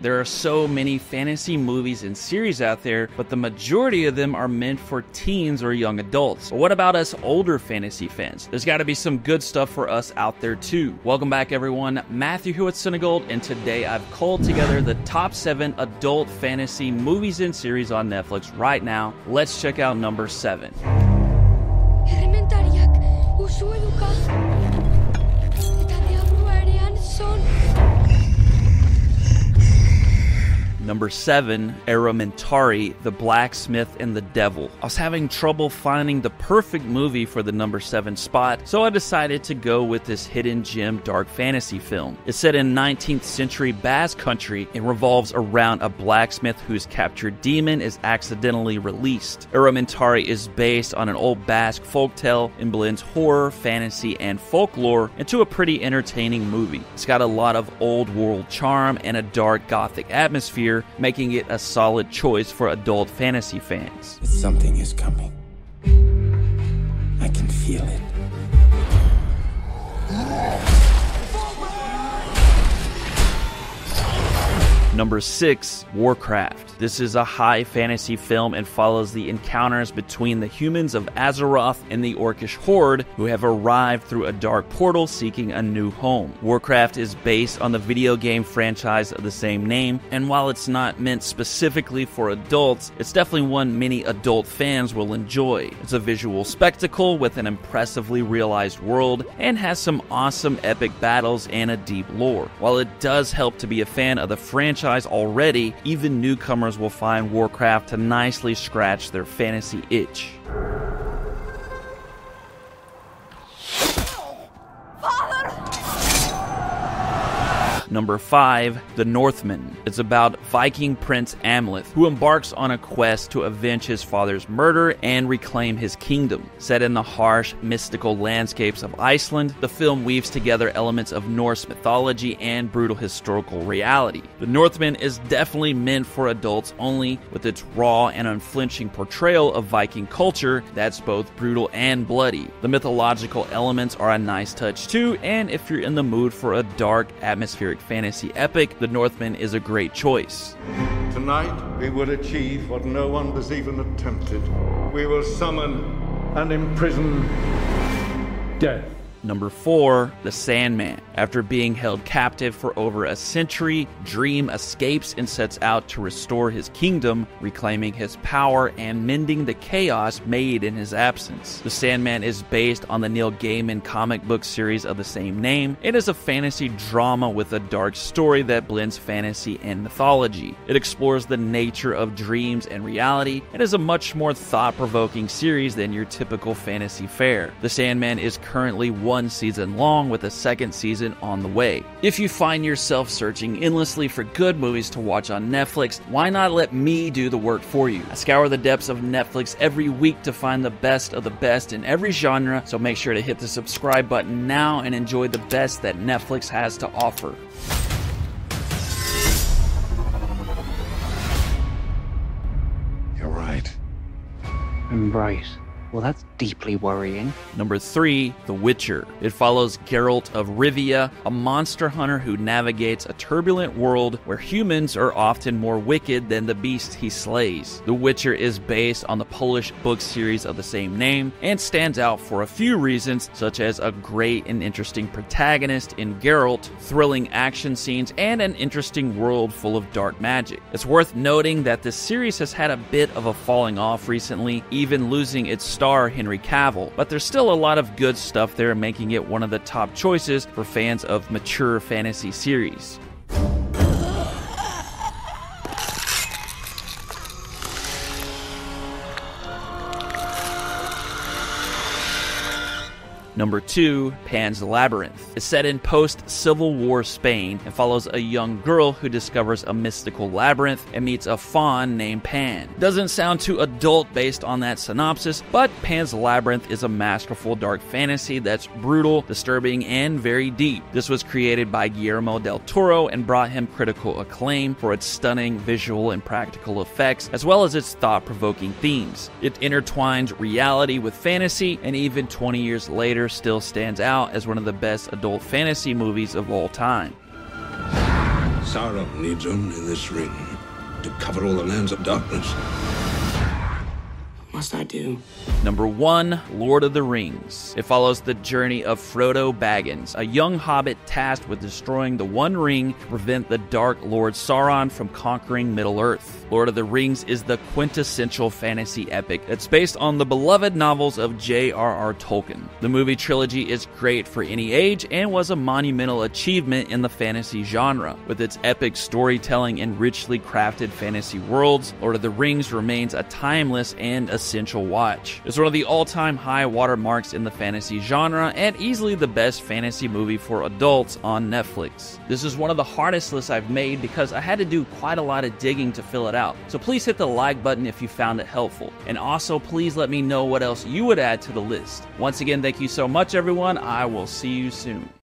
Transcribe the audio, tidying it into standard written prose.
There are so many fantasy movies and series out there, but the majority of them are meant for teens or young adults. But what about us older fantasy fans? There's got to be some good stuff for us out there too. Welcome back everyone, Matthew here with CineGold, and today I've culled together the top 7 adult fantasy movies and series on Netflix right now. Let's check out number 7. Errementariak usueluka eta deabruarean son. Number 7, Errementari, The Blacksmith and the Devil. I was having trouble finding the perfect movie for the number 7 spot, so I decided to go with this hidden gem dark fantasy film. It's set in 19th century Basque country and revolves around a blacksmith whose captured demon is accidentally released. Errementari is based on an old Basque folktale and blends horror, fantasy, and folklore into a pretty entertaining movie. It's got a lot of old world charm and a dark gothic atmosphere, making it a solid choice for adult fantasy fans. Something is coming. I can feel it. Number 6, Warcraft. This is a high fantasy film and follows the encounters between the humans of Azeroth and the Orcish horde who have arrived through a dark portal seeking a new home. Warcraft is based on the video game franchise of the same name, and while it's not meant specifically for adults, it's definitely one many adult fans will enjoy. It's a visual spectacle with an impressively realized world and has some awesome epic battles and a deep lore. While it does help to be a fan of the franchise already, even newcomers will find Warcraft to nicely scratch their fantasy itch. Number 5, The Northman. It's about Viking Prince Amleth, who embarks on a quest to avenge his father's murder and reclaim his kingdom. Set in the harsh, mystical landscapes of Iceland, the film weaves together elements of Norse mythology and brutal historical reality. The Northman is definitely meant for adults only, with its raw and unflinching portrayal of Viking culture that's both brutal and bloody. The mythological elements are a nice touch too, and if you're in the mood for a dark, atmospheric fantasy epic, The Northman is a great choice. Tonight we will achieve what no one has even attempted. We will summon and imprison death. Number 4, The Sandman. After being held captive for over a century, Dream escapes and sets out to restore his kingdom, reclaiming his power and mending the chaos made in his absence. The Sandman is based on the Neil Gaiman comic book series of the same name. It is a fantasy drama with a dark story that blends fantasy and mythology. It explores the nature of dreams and reality and is a much more thought-provoking series than your typical fantasy fare. The Sandman is currently 1 season long, with a 2nd season on the way. If you find yourself searching endlessly for good movies to watch on Netflix, why not let me do the work for you? I scour the depths of Netflix every week to find the best of the best in every genre, so make sure to hit the subscribe button now and enjoy the best that Netflix has to offer. You're right. I'm right. Well, that's deeply worrying. Number 3, The Witcher. It follows Geralt of Rivia, a monster hunter who navigates a turbulent world where humans are often more wicked than the beasts he slays. The Witcher is based on the Polish book series of the same name and stands out for a few reasons, such as a great and interesting protagonist in Geralt, thrilling action scenes, and an interesting world full of dark magic. It's worth noting that this series has had a bit of a falling off recently, even losing its star Henry Cavill, but there's still a lot of good stuff there, making it one of the top choices for fans of mature fantasy series. Number 2, Pan's Labyrinth. It's set in post-Civil War Spain and follows a young girl who discovers a mystical labyrinth and meets a faun named Pan. Doesn't sound too adult based on that synopsis, but Pan's Labyrinth is a masterful dark fantasy that's brutal, disturbing, and very deep. This was created by Guillermo del Toro and brought him critical acclaim for its stunning visual and practical effects, as well as its thought-provoking themes. It intertwines reality with fantasy, and even 20 years later still stands out as one of the best adult fantasy movies of all time. Sauron needs only this ring to cover all the lands of darkness. What must I do? Number 1, Lord of the Rings. It follows the journey of Frodo Baggins, a young hobbit tasked with destroying the One Ring to prevent the Dark Lord Sauron from conquering Middle-earth. Lord of the Rings is the quintessential fantasy epic that's based on the beloved novels of J.R.R. Tolkien. The movie trilogy is great for any age and was a monumental achievement in the fantasy genre. With its epic storytelling and richly crafted fantasy worlds, Lord of the Rings remains a timeless and essential watch. It's one of the all-time high watermarks in the fantasy genre and easily the best fantasy movie for adults on Netflix. This is one of the hardest lists I've made because I had to do quite a lot of digging to fill it out. So please hit the like button if you found it helpful. And also please let me know what else you would add to the list. Once again, thank you so much everyone. I will see you soon.